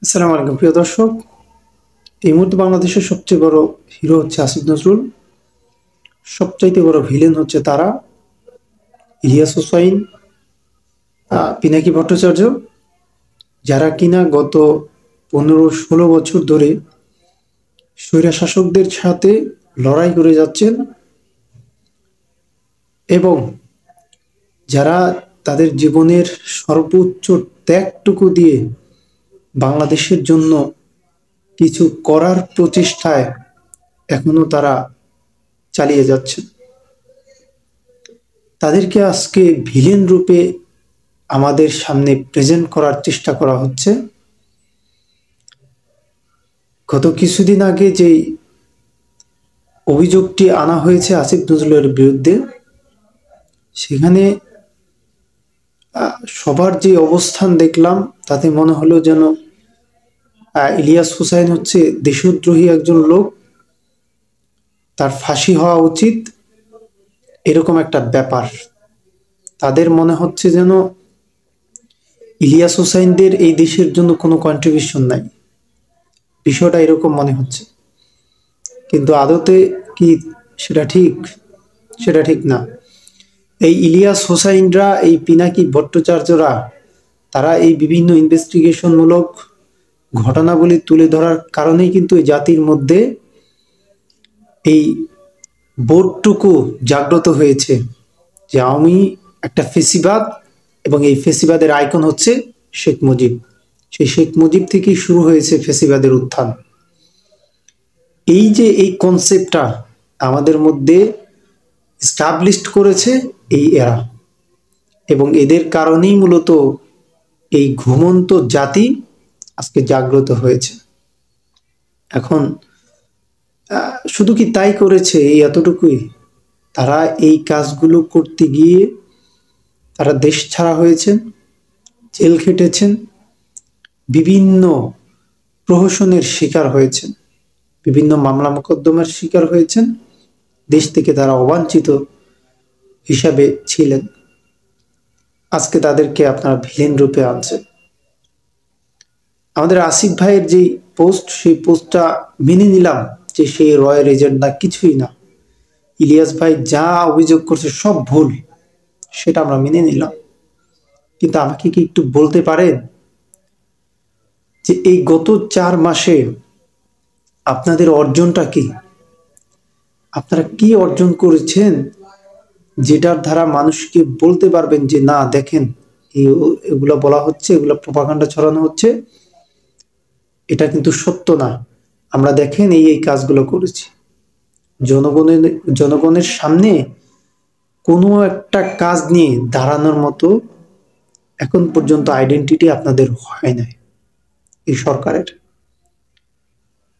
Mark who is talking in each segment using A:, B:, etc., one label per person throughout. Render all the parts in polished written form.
A: আসসালামু আলাইকুম প্রিয় দর্শক। এই মুহূর্তে বাংলাদেশের সবচেয়ে বড় হিরো হচ্ছে আসিফ নজরুল। সবচাইতে বড় ভিলেন হচ্ছে তারা ইলিয়াস হুসাইন, পিনাকি ভট্টাচার্য, যারা কিনা গত 15-16 বছর ধরে স্বৈরা শাসকদের সাথে লড়াই করে যাচ্ছেন এবং যারা তাদের জীবনের সর্বোচ্চ ত্যাগটুকু দিয়ে বাংলাদেশের জন্য কিছু করার প্রচেষ্টায় এখনো তারা চালিয়ে যাচ্ছেন। তাদেরকে আজকে ভিলেন রূপে আমাদের সামনে প্রেজেন্ট করার চেষ্টা করা হচ্ছে। গত কিছুদিন আগে যেই অভিযোগটি আনা হয়েছে আসিফ নজরুলের বিরুদ্ধে, সেখানে সবার যে অবস্থান দেখলাম তাতে মনে হলো যেন ইলিয়াস হুসাইন হচ্ছে দেশদ্রোহী একজন লোক, তার ফাঁসি হওয়া উচিত, এরকম একটা ব্যাপার। তাদের মনে হচ্ছে যেন ইলিয়াস হুসাইনদের এই দেশের জন্য কোনো কন্ট্রিবিউশন নাই, বিষয়টা এরকম মনে হচ্ছে। কিন্তু আদতে কি সেটা ঠিক? সেটা ঠিক না। এই ইলিয়াস হোসাইনরা, এই পিনাকি ভট্টাচার্যরা, তারা এই বিভিন্ন ইনভেস্টিগেশনমূলক ঘটনাগুলি তুলে ধরার কারণেই কিন্তু এই জাতির মধ্যে এই বোধটুকু জাগ্রত হয়েছে যে আমি একটা ফেসিবাদ, এবং এই ফেসিবাদের আইকন হচ্ছে শেখ মুজিব। সেই শেখ মুজিব থেকেই শুরু হয়েছে ফেসিবাদের উত্থান। এই যে এই কনসেপ্টটা আমাদের মধ্যে স্টাবলিশড করেছে এই এরা, এবং এদের কারণেই মূলত এই ঘুমন্ত জাতি আজকে জাগ্রত হয়েছে। এখন শুধু কি তাই করেছে এই এতটুকুই? তারা এই কাজগুলো করতে গিয়ে তারা দেশ ছাড়া হয়েছেন, জেল খেটেছেন, বিভিন্ন প্রহসনের শিকার হয়েছেন, বিভিন্ন মামলা মোকদ্দমার শিকার হয়েছেন, দেশ থেকে তারা অবাঞ্ছিত হিসাবে ছিলেন। আজকে তাদেরকে আপনারা ভিলেন রূপে আনছেন। আমাদের আসিফ ভাইয়ের যে পোস্ট, সেই পোস্টটা মেনে নিলাম যে সে রয়্যাল এজেন্ট না, কিছুই না। ইলিয়াস ভাই যা অভিযোগ করছে সব ভুল, সেটা আমরা মেনে নিলাম। কিন্তু আমাকে কি একটু বলতে পারেন যে এই গত 4 মাসে আপনাদের অর্জনটা কি? আপনারা কি অর্জন করেছেন যেটার দ্বারা মানুষকে বলতে পারবেন যে না দেখেন, এগুলা বলা হচ্ছে, এগুলা প্রোপাগান্ডা ছড়ানো হচ্ছে, এটা কিন্তু সত্য না, আমরা দেখেন এই এই কাজগুলো করেছি। জনগণের জনগণের সামনে কোনো একটা কাজ নিয়ে দাঁড়ানোর মতো এখন পর্যন্ত আইডেন্টিটি আপনাদের হয় নাই এই সরকারের।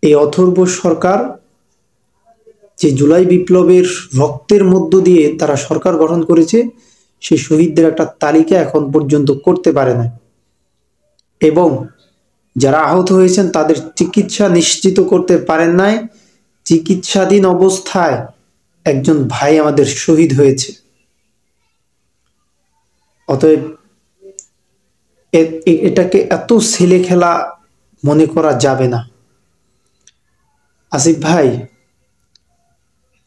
A: এই অথর্ব সরকার যে জুলাই বিপ্লবের রক্তের মধ্য দিয়ে তারা সরকার গঠন করেছে, সেই শহীদদের একটা তালিকা এখন পর্যন্ত করতে পারে না, এবং যারা আহত হয়েছেন তাদের চিকিৎসা নিশ্চিত করতে পারেন নাই। চিকিৎসাধীন অবস্থায় একজন ভাই আমাদের শহীদ হয়েছে। অতএব এটাকে এত ছেলে খেলা মনে করা যাবে না। আসিফ ভাই,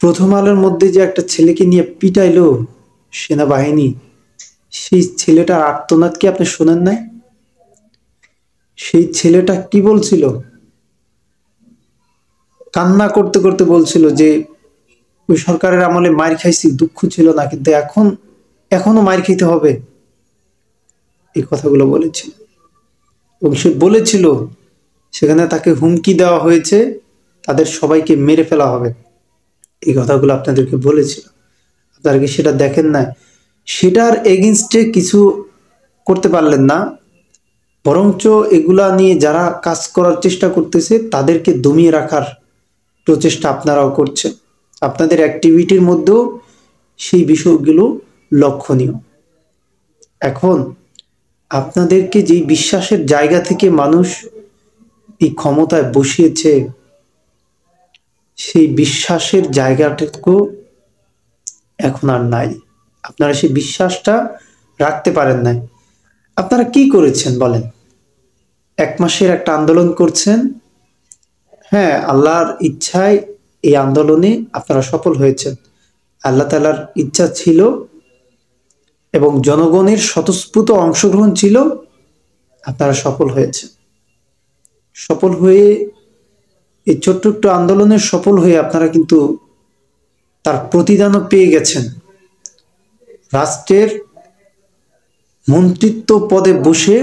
A: প্রথম আলোর মধ্যে যে একটা ছেলেকে নিয়ে পিটাইলো সেনাবাহিনী, সেই ছেলেটার আর্তনাদ কি আপনি শোনেন নাই? সেই ছেলেটা কি বলছিল? কান্না করতে করতে বলছিল যে ওই সরকারের আমলে মার খাইছি, দুঃখ ছিল না, কিন্তু এখনো মার খেতে হবে, এই কথাগুলো বলেছিল। এবং সে বলেছিল সেখানে তাকে হুমকি দেওয়া হয়েছে, তাদের সবাইকে মেরে ফেলা হবে, এই কথাগুলো আপনাদেরকে বলেছিল। আপনারা কি সেটা দেখেন না? সেটার এগেইনস্টে কিছু করতে পারলেন না, বরঞ্চ এগুলা নিয়ে যারা কাজ করার চেষ্টা করতেছে তাদেরকে দমিয়ে রাখার প্রচেষ্টা আপনারাও করছেন। আপনাদের অ্যাক্টিভিটির মধ্যেও সেই বিষয়গুলো লক্ষণীয়। এখন আপনাদেরকে যেই বিশ্বাসের জায়গা থেকে মানুষ এই ক্ষমতায় বসিয়েছে, সেই বিশ্বাসের জায়গাটুকু এখন আর নাই। আপনারা সেই বিশ্বাসটা রাখতে পারেন নাই। আপনারা কি করেছেন বলেন? 1 মাসের একটা আন্দোলন করছেন। হ্যাঁ, আল্লাহর ইচ্ছায় এই আন্দোলনে আপনারা সফল হয়েছেন। আল্লাহ তাআলার ইচ্ছা ছিল এবং জনগণের স্বতঃস্ফূর্ত অংশগ্রহণ ছিল, আপনারা সফল হয়েছেন। সফল হয়ে এই ছোট্ট একটু আন্দোলনের সফল হয়ে আপনারা কিন্তু তার প্রতিদানও পেয়ে গেছেন। রাষ্ট্রের মন্ত্রিত্ব পদে বসে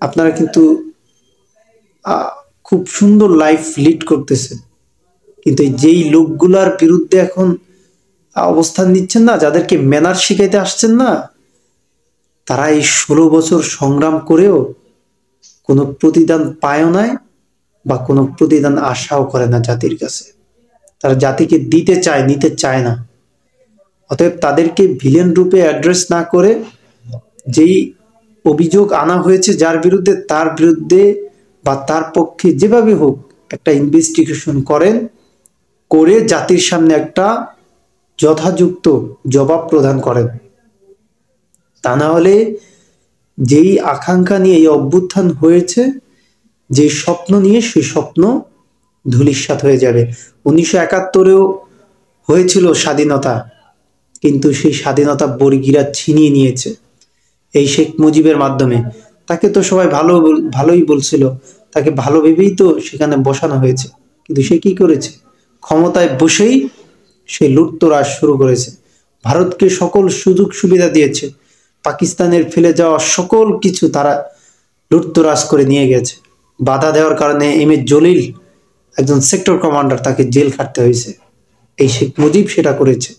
A: আপনারা কিন্তু খুব সুন্দর লাইফ লিড করতেছেন। কিন্তু যেই লোকগুলার বিরুদ্ধে এখন অবস্থান নিচ্ছেন না, যাদেরকে ম্যানার শিখাইতে আসছেন না, তারা এই 16 বছর সংগ্রাম করেও কোনো প্রতিদান পায়ও নাই বা কোনো প্রতিদান আশাও করে না জাতির কাছে। তারা জাতিকে দিতে চায়, নিতে চায় না। অতএব তাদেরকে ভিলেন রূপে অ্যাড্রেস না করে যেই অভিযোগ আনা হয়েছে যার বিরুদ্ধে, তার বিরুদ্ধে বা তার পক্ষে যেভাবে হোক একটা ইনভেস্টিগেশন করেন, করে জাতির সামনে একটা যথাযুক্ত জবাব প্রদান করেন। তা না হলে যেই আকাঙ্ক্ষা নিয়ে এই অভ্যুত্থান হয়েছে, যে স্বপ্ন নিয়ে, সেই স্বপ্ন ধূলিসাৎ হয়ে যাবে। 1971-এও হয়েছিল স্বাধীনতা, কিন্তু সেই স্বাধীনতা বর্গীরা ছিনিয়ে নিয়েছে এই শেখ মুজিবের মাধ্যমে। তাকে তো সবাই ভালোই বলছিল, তাকে ভালো ভেবেই তো সেখানে বসানো হয়েছে। কিন্তু সে কি করেছে? ক্ষমতায় বসেই সে লুটতরাজ শুরু করেছে। ভারতকে সকল সুযোগ সুবিধা দিয়েছে, পাকিস্তানের ফেলে যাওয়া সকল কিছু তারা লুটতরাজ করে নিয়ে গেছে। বাধা দেওয়ার কারণে এম এ জলিল, একজন সেক্টর কমান্ডার, তাকে জেল খাটতে হয়েছে। এই শেখ মুজিব সেটা করেছে।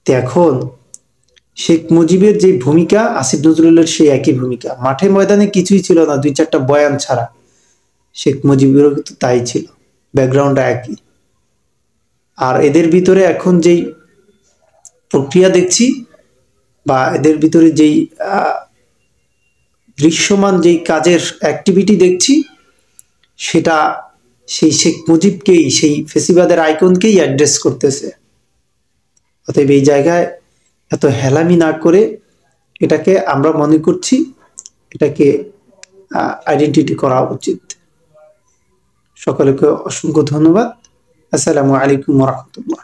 A: তো এখন শেখ মুজিবের যে ভূমিকা, আসিফ নজরুলের সেই একই ভূমিকা। মাঠে ময়দানে কিছুই ছিল না, 2-4টা বয়ান ছাড়া। শেখ মুজিবেরও কিন্তু তাই ছিল, ব্যাকগ্রাউন্ডটা একই। আর এদের ভিতরে এখন যেই প্রক্রিয়া দেখছি, বা এদের ভিতরে যেই দৃশ্যমান যেই কাজের অ্যাক্টিভিটি দেখছি, সেটা সেই শেখ মুজিবকেই, সেই ফেসিবাদের আইকনকেই অ্যাড্রেস করতেছে। অতএব এই জায়গায় এত হেলামি না করে, এটাকে আমরা মনে করছি এটাকে আইডেন্টিটি করা উচিত। সকলকে অসংখ্য ধন্যবাদ। আসসালামু আলাইকুম ওয়া রাহমাতুল্লাহ।